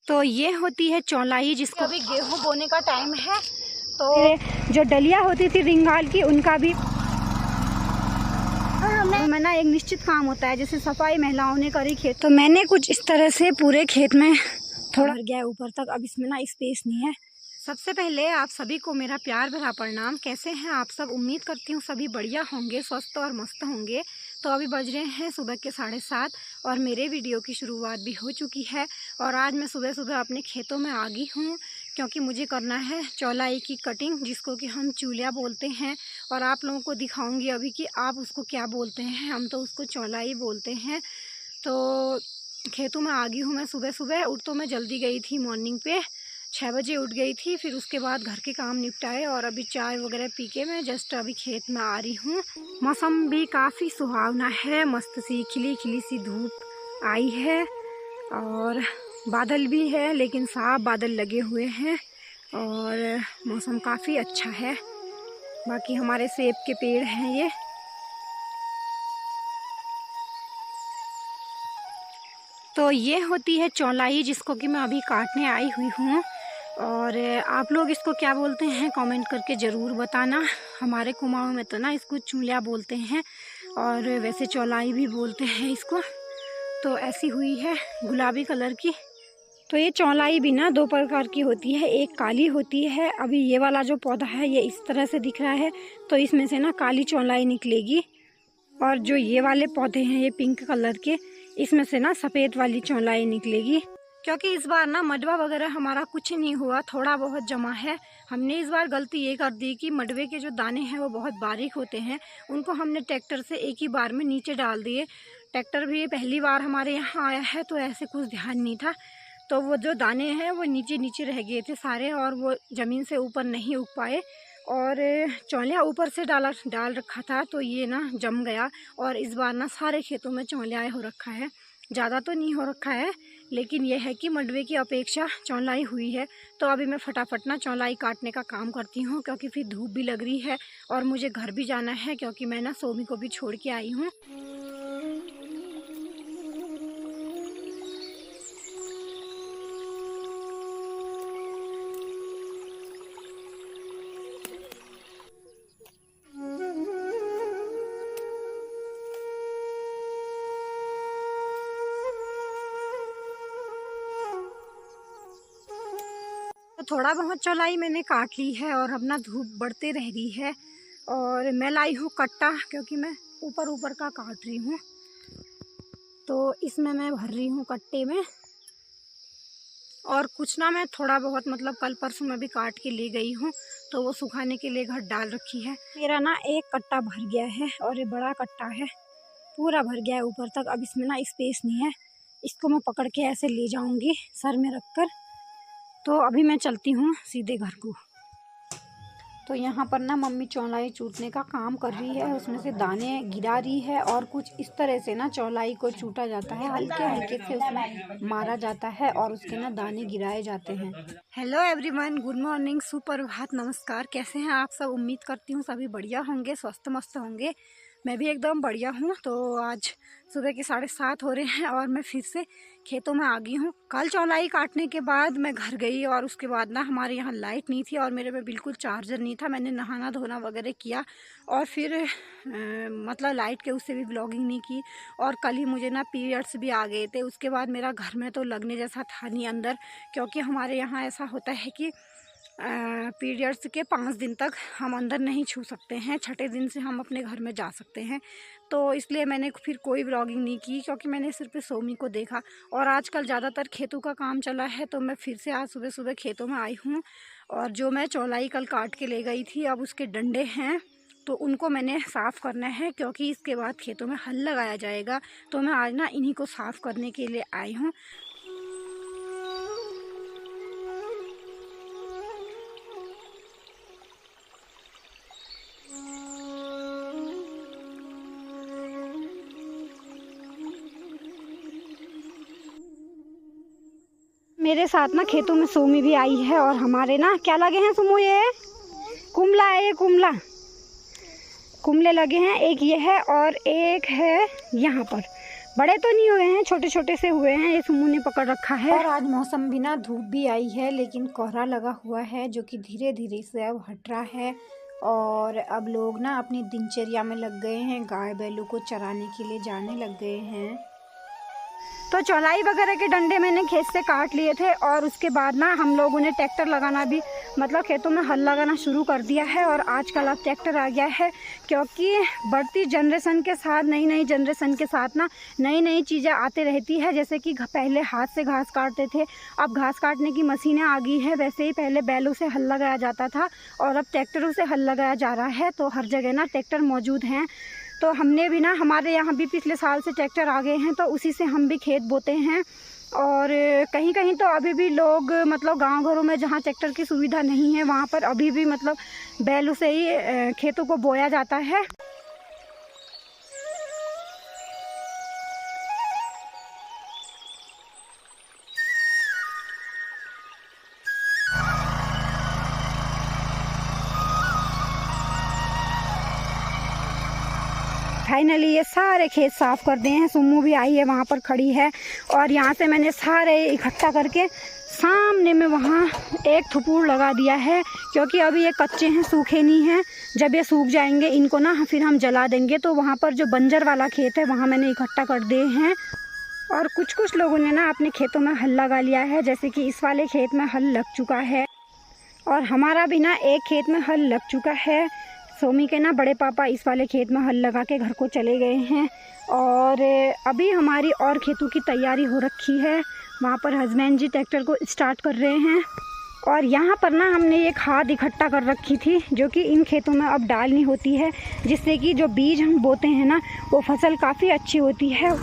तो ये होती है चौलाई, जिसको अभी गेहूं बोने का टाइम है। तो जो डलिया होती थी रिंगाल की, उनका भी हमें ना एक निश्चित काम होता है, जैसे सफाई महिलाओं ने करी खेत, तो मैंने कुछ इस तरह से पूरे खेत में थोड़ा गया है ऊपर तक। अब इसमें ना स्पेस नहीं है। सबसे पहले आप सभी को मेरा प्यार भरा प्रणाम। कैसे हैं आप सब? उम्मीद करती हूँ सभी बढ़िया होंगे, स्वस्थ और मस्त होंगे। तो अभी बज रहे हैं सुबह के 7:30 और मेरे वीडियो की शुरुआत भी हो चुकी है। और आज मैं सुबह सुबह अपने खेतों में आ गई हूँ, क्योंकि मुझे करना है चौलाई की कटिंग, जिसको कि हम चूलिया बोलते हैं। और आप लोगों को दिखाऊंगी अभी कि आप उसको क्या बोलते हैं। हम तो उसको चौलाई बोलते हैं। तो खेतों में आ गई हूँ मैं सुबह सुबह। उठ तो मैं जल्दी गई थी, मॉर्निंग पे 6 बजे उठ गई थी। फिर उसके बाद घर के काम निपटाए और अभी चाय वगैरह पी के मैं जस्ट अभी खेत में आ रही हूँ। मौसम भी काफ़ी सुहावना है, मस्त सी खिली खिली सी धूप आई है और बादल भी है, लेकिन साफ बादल लगे हुए हैं और मौसम काफ़ी अच्छा है। बाकी हमारे सेब के पेड़ हैं ये। तो ये होती है चौलाई, जिसको कि मैं अभी काटने आई हुई हूँ। और आप लोग इसको क्या बोलते हैं कमेंट करके ज़रूर बताना। हमारे कुमाऊँ में तो ना इसको चूलिया बोलते हैं और वैसे चौलाई भी बोलते हैं इसको। तो ऐसी हुई है गुलाबी कलर की। तो ये चौलाई भी ना 2 प्रकार की होती है, एक काली होती है। अभी ये वाला जो पौधा है ये इस तरह से दिख रहा है, तो इसमें से ना काली चौलाई निकलेगी। और जो ये वाले पौधे हैं ये पिंक कलर के, इसमें से ना सफ़ेद वाली चौलाई निकलेगी। क्योंकि इस बार ना मडवा वगैरह हमारा कुछ नहीं हुआ, थोड़ा बहुत जमा है। हमने इस बार गलती ये कर दी कि मडवे के जो दाने हैं वो बहुत बारीक होते हैं, उनको हमने ट्रैक्टर से एक ही बार में नीचे डाल दिए। ट्रैक्टर भी पहली बार हमारे यहाँ आया है, तो ऐसे कुछ ध्यान नहीं था। तो वो जो दाने हैं वो नीचे नीचे रह गए थे सारे, और वो ज़मीन से ऊपर नहीं उग पाए। और चौलिया ऊपर से डाल रखा था, तो ये ना जम गया। और इस बार ना सारे खेतों में चौलिया हो रखा है। ज़्यादा तो नहीं हो रखा है, लेकिन यह है कि मडवे की अपेक्षा चौलाई हुई है। तो अभी मैं फटाफट ना चौलाई काटने का काम करती हूँ, क्योंकि फिर धूप भी लग रही है और मुझे घर भी जाना है, क्योंकि मैं ना सोमी को भी छोड़ के आई हूँ। थोड़ा बहुत चौलाई मैंने काट ली है और अब ना धूप बढ़ते रह रही है। और मैं लाई हूँ कट्टा, क्योंकि मैं ऊपर ऊपर का काट रही हूँ, तो इसमें मैं भर रही हूँ कट्टे में। और कुछ ना मैं थोड़ा बहुत मतलब कल परसों में भी काट के ले गई हूँ, तो वो सुखाने के लिए घर डाल रखी है। मेरा ना एक कट्टा भर गया है और ये बड़ा कट्टा है, पूरा भर गया है ऊपर तक। अब इसमें ना स्पेस नहीं है, इसको मैं पकड़ के ऐसे ले जाऊँगी सर में रख कर। तो अभी मैं चलती हूँ सीधे घर को। तो यहाँ पर ना मम्मी चौलाई चूटने का काम कर रही है, उसमें से दाने गिरा रही है। और कुछ इस तरह से ना चौलाई को चूटा जाता है, हल्के हल्के से उसमें मारा जाता है और उसके ना दाने गिराए जाते हैं। हेलो एवरीवन, गुड मॉर्निंग, सुप्रभात, नमस्कार। कैसे हैं आप सब? उम्मीद करती हूँ सभी बढ़िया होंगे, स्वस्थ मस्त होंगे। मैं भी एकदम बढ़िया हूँ। तो आज सुबह के 7:30 हो रहे हैं और मैं फिर से खेतों में आ गई हूँ। कल चौलाई काटने के बाद मैं घर गई और उसके बाद ना हमारे यहाँ लाइट नहीं थी और मेरे पे बिल्कुल चार्जर नहीं था। मैंने नहाना धोना वगैरह किया और फिर मतलब लाइट के उससे भी ब्लॉगिंग नहीं की। और कल ही मुझे ना पीरियड्स भी आ गए थे। उसके बाद मेरा घर में तो लगने जैसा था नहीं अंदर, क्योंकि हमारे यहाँ ऐसा होता है कि पीरियड्स के 5 दिन तक हम अंदर नहीं छू सकते हैं, छठे दिन से हम अपने घर में जा सकते हैं। तो इसलिए मैंने फिर कोई व्लॉगिंग नहीं की, क्योंकि मैंने सिर्फ सोमी को देखा। और आजकल ज़्यादातर खेतों का काम चला है, तो मैं फिर से आज सुबह सुबह खेतों में आई हूँ। और जो मैं चौलाई कल काट के ले गई थी, अब उसके डंडे हैं तो उनको मैंने साफ़ करना है, क्योंकि इसके बाद खेतों में हल लगाया जाएगा। तो मैं आज ना इन्हीं को साफ़ करने के लिए आई हूँ। मेरे साथ ना खेतों में सोमी भी आई है। और हमारे ना क्या लगे हैं सुमो, ये कुमला है, ये कुमले लगे हैं। एक ये है और एक है यहाँ पर। बड़े तो नहीं हुए हैं, छोटे छोटे से हुए हैं। ये सुम्मू ने पकड़ रखा है। और आज मौसम भी ना, धूप भी आई है लेकिन कोहरा लगा हुआ है जो कि धीरे धीरे से अब हट रहा है। और अब लोग ना अपनी दिनचर्या में लग गए हैं, गाय बैलों को चराने के लिए जाने लग गए हैं। तो चौलाई वगैरह के डंडे मैंने खेत से काट लिए थे और उसके बाद ना हम लोगों ने ट्रैक्टर लगाना भी, मतलब खेतों में हल लगाना शुरू कर दिया है। और आजकल अब ट्रैक्टर आ गया है क्योंकि बढ़ती जनरेशन के साथ, नई नई जनरेशन के साथ ना नई नई चीज़ें आती रहती है। जैसे कि पहले हाथ से घास काटते थे, अब घास काटने की मशीनें आ गई है। वैसे ही पहले बैलों से हल लगाया जाता था और अब ट्रैक्टरों से हल लगाया जा रहा है। तो हर जगह ना ट्रैक्टर मौजूद हैं। तो हमने भी ना, हमारे यहाँ भी पिछले साल से ट्रैक्टर आ गए हैं तो उसी से हम भी खेत बोते हैं। और कहीं कहीं तो अभी भी लोग, मतलब गांव घरों में जहाँ ट्रैक्टर की सुविधा नहीं है वहाँ पर अभी भी मतलब बैलों से ही खेतों को बोया जाता है। फाइनली ये सारे खेत साफ़ कर दिए हैं। सुम्मू भी आई है, वहाँ पर खड़ी है। और यहाँ से मैंने सारे इकट्ठा करके सामने में वहाँ एक थुपूर लगा दिया है क्योंकि अभी ये कच्चे हैं, सूखे नहीं हैं। जब ये सूख जाएंगे इनको ना फिर हम जला देंगे। तो वहाँ पर जो बंजर वाला खेत है वहाँ मैंने इकट्ठा कर दिए हैं। और कुछ लोगों ने ना अपने खेतों में हल लगा लिया है, जैसे कि इस वाले खेत में हल लग चुका है और हमारा भी ना एक खेत में हल लग चुका है। सोमी के ना बड़े पापा इस वाले खेत में हल लगा के घर को चले गए हैं। और अभी हमारी और खेतों की तैयारी हो रखी है। वहाँ पर हस्बैंड जी ट्रैक्टर को स्टार्ट कर रहे हैं। और यहाँ पर ना हमने ये खाद इकट्ठा कर रखी थी जो कि इन खेतों में अब डालनी होती है, जिससे कि जो बीज हम बोते हैं ना वो फसल काफ़ी अच्छी होती है।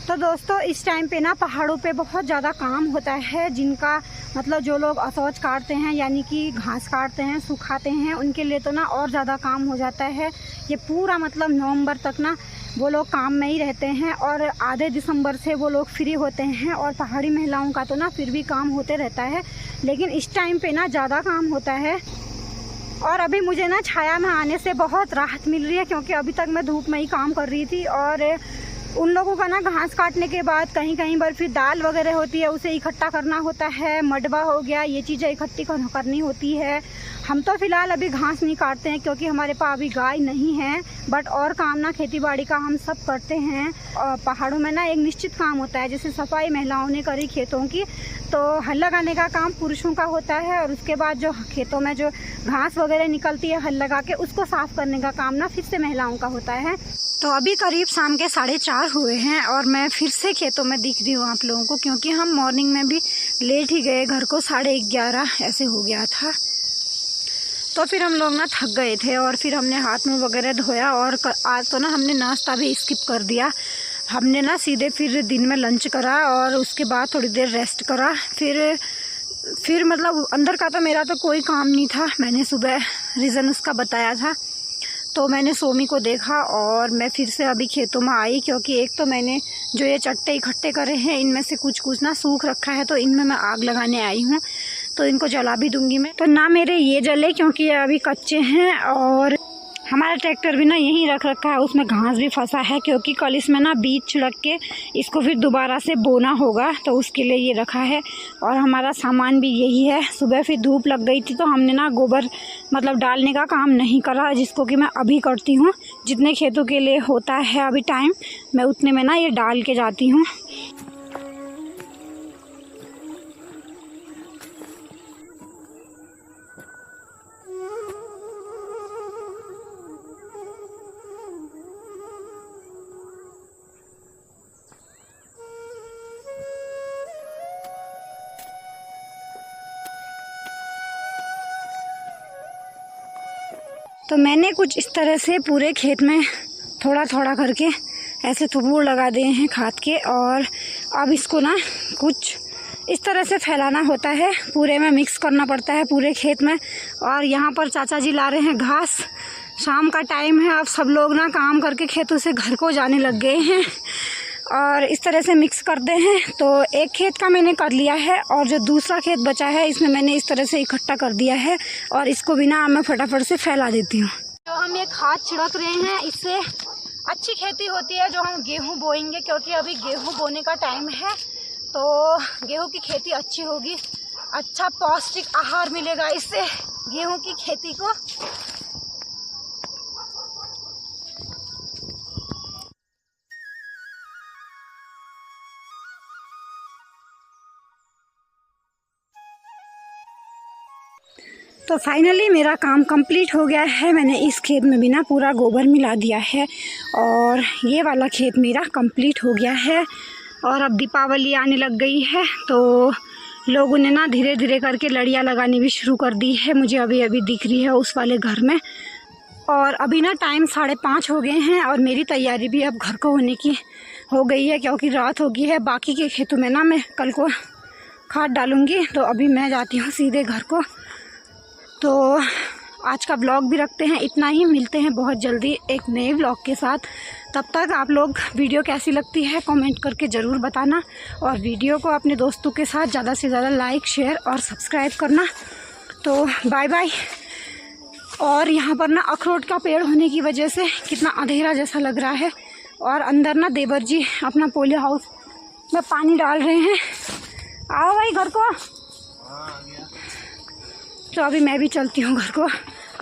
तो दोस्तों इस टाइम पे ना पहाड़ों पे बहुत ज़्यादा काम होता है, जिनका मतलब जो लोग असौच काटते हैं यानी कि घास काटते हैं, सुखाते हैं, उनके लिए तो ना और ज़्यादा काम हो जाता है। ये पूरा मतलब नवंबर तक ना वो लोग काम में ही रहते हैं और आधे दिसंबर से वो लोग फ्री होते हैं। और पहाड़ी महिलाओं का तो ना फिर भी काम होते रहता है, लेकिन इस टाइम पे ना ज़्यादा काम होता है। और अभी मुझे ना छाया में आने से बहुत राहत मिल रही है क्योंकि अभी तक मैं धूप में ही काम कर रही थी। और उन लोगों का ना घास काटने के बाद कहीं कहीं पर फिर दाल वगैरह होती है, उसे इकट्ठा करना होता है। मडवा हो गया, ये चीज़ें इकट्ठी करनी होती है। हम तो फ़िलहाल अभी घास नहीं काटते हैं क्योंकि हमारे पास अभी गाय नहीं है, बट और काम ना खेती बाड़ी का हम सब करते हैं। और पहाड़ों में ना एक निश्चित काम होता है, जैसे सफाई महिलाओं ने करी खेतों की, तो हल लगाने का काम पुरुषों का होता है। और उसके बाद जो खेतों में जो घास वगैरह निकलती है हल लगा के, उसको साफ़ करने का काम ना फिर से महिलाओं का होता है। तो अभी करीब शाम के 4:30 हुए हैं और मैं फिर से खेतों में दिख रही हूँ आप लोगों को, क्योंकि हम मॉर्निंग में भी लेट ही गए घर को, 11:30 ऐसे हो गया था। तो फिर हम लोग ना थक गए थे और फिर हमने हाथ मुँह वगैरह धोया। और आज तो ना हमने नाश्ता भी स्किप कर दिया। हमने ना सीधे फिर दिन में लंच करा और उसके बाद थोड़ी देर रेस्ट करा। फिर मतलब अंदर का तो मेरा तो कोई काम नहीं था, मैंने सुबह रीज़न उसका बताया था। तो मैंने सोमी को देखा और मैं फिर से अभी खेतों में आई, क्योंकि एक तो मैंने जो ये चट्टे इकट्ठे करे हैं इनमें से कुछ ना सूख रखा है, तो इनमें मैं आग लगाने आई हूँ, तो इनको जला भी दूंगी मैं। तो ना मेरे ये जले क्योंकि ये अभी कच्चे हैं। और हमारा ट्रैक्टर भी ना यहीं रख रखा है, उसमें घास भी फंसा है क्योंकि कल इसमें ना बीज छिड़क के इसको फिर दोबारा से बोना होगा, तो उसके लिए ये रखा है। और हमारा सामान भी यही है। सुबह फिर धूप लग गई थी तो हमने ना गोबर मतलब डालने का काम नहीं करा, जिसको कि मैं अभी करती हूँ। जितने खेतों के लिए होता है अभी टाइम, मैं उतने में ना ये डाल के जाती हूँ। तो मैंने कुछ इस तरह से पूरे खेत में थोड़ा थोड़ा करके ऐसे थुपूर लगा दिए हैं खाद के। और अब इसको ना कुछ इस तरह से फैलाना होता है, पूरे में मिक्स करना पड़ता है पूरे खेत में। और यहाँ पर चाचा जी ला रहे हैं घास। शाम का टाइम है, अब सब लोग ना काम करके खेतों से घर को जाने लग गए हैं। और इस तरह से मिक्स करते हैं। तो एक खेत का मैंने कर लिया है और जो दूसरा खेत बचा है इसमें मैंने इस तरह से इकट्ठा कर दिया है और इसको भी ना मैं फटाफट से फैला देती हूँ। तो हम ये खाद छिड़क रहे हैं, इससे अच्छी खेती होती है जो हम गेहूँ बोएंगे, क्योंकि अभी गेहूँ बोने का टाइम है। तो गेहूँ की खेती अच्छी होगी, अच्छा पौष्टिक आहार मिलेगा इससे गेहूँ की खेती को। तो फाइनली मेरा काम कंप्लीट हो गया है। मैंने इस खेत में भी ना पूरा गोबर मिला दिया है और ये वाला खेत मेरा कंप्लीट हो गया है। और अब दीपावली आने लग गई है तो लोगों ने ना धीरे धीरे करके लड़ियाँ लगानी भी शुरू कर दी है, मुझे अभी अभी दिख रही है उस वाले घर में। और अभी ना टाइम 5:30 हो गए हैं और मेरी तैयारी भी अब घर को होने की हो गई है, क्योंकि रात हो गई है। बाकी के खेतों में ना मैं कल को खाद डालूँगी, तो अभी मैं जाती हूँ सीधे घर को। तो आज का ब्लॉग भी रखते हैं इतना ही, मिलते हैं बहुत जल्दी एक नए ब्लॉग के साथ। तब तक आप लोग वीडियो कैसी लगती है कमेंट करके ज़रूर बताना और वीडियो को अपने दोस्तों के साथ ज़्यादा से ज़्यादा लाइक शेयर और सब्सक्राइब करना। तो बाय बाय। और यहाँ पर ना अखरोट का पेड़ होने की वजह से कितना अंधेरा जैसा लग रहा है और अंदर ना देवर जी अपना पोलियो हाउस में पानी डाल रहे हैं। आओ भाई घर को। तो अभी मैं भी चलती हूँ घर को।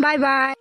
Bye bye.